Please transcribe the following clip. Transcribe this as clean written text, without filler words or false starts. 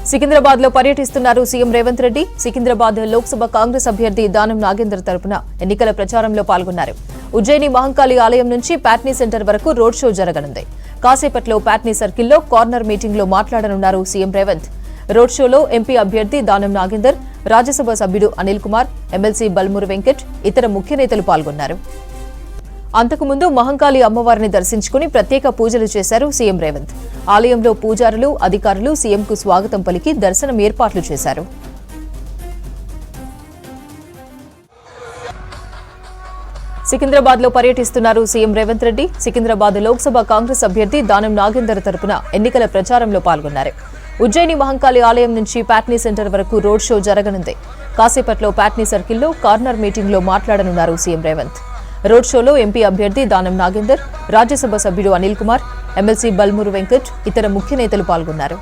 సికింద్రాబాద్ లో పర్యటిస్తున్నారు సీఎం రేవంత్ రెడ్డి. సికింద్రాబాద్ లోక్సభ కాంగ్రెస్ అభ్యర్థి దానం నాగేందర్ తరపున ఎన్నికల ప్రచారంలో పాల్గొన్నారు. ఉజ్జయిని మహంకాళి ఆలయం నుంచి ప్యాట్నీ సెంటర్ వరకు రోడ్ షో జరగనుంది. కాసేపట్లో ప్యాట్నీ సర్కిల్లో కార్నర్ మీటింగ్ లో మాట్లాడనున్నారు సీఎం రేవంత్. రోడ్ షోలో ఎంపీ అభ్యర్థి దానం నాగేందర్, రాజ్యసభ సభ్యుడు అనిల్ కుమార్, ఎమ్మెల్సీ బల్మూరు వెంకట్, ఇతర ముఖ్య నేతలు పాల్గొన్నారు. అంతకుముందు మహంకాళి అమ్మవారిని దర్శించుకుని ప్రత్యేక పూజలు చేశారు సీఎం రేవంత్. ఆలయంలో పూజారులు, అధికారులు సీఎంకు స్వాగతం పలికి దర్శనం ఏర్పాట్లు చేశారు. సికింద్రాబాద్ లో పర్యటిస్తున్నారు సీఎం రేవంత్ రెడ్డి. సికింద్రాబాద్ లోక్సభ కాంగ్రెస్ అభ్యర్థి దానం నాగేందర్ తరపున ఎన్నికల ప్రచారంలో పాల్గొన్నారు. ఉజ్జయిని మహంకాళి ఆలయం నుంచి ప్యాట్నీ సెంటర్ వరకు రోడ్ షో జరగనుంది. కాసేపట్లో ప్యాట్నీ సర్కిల్లో కార్నర్ మీటింగ్ లో మాట్లాడనున్నారు సీఎం రేవంత్. రోడ్ షోలో ఎంపీ అభ్యర్థి దానం నాగేందర్, రాజ్యసభ సభ్యుడు అనిల్ కుమార్, ఎమ్మెల్సీ బల్మూరు వెంకట్, ఇతర ముఖ్య నేతలు పాల్గొన్నారు.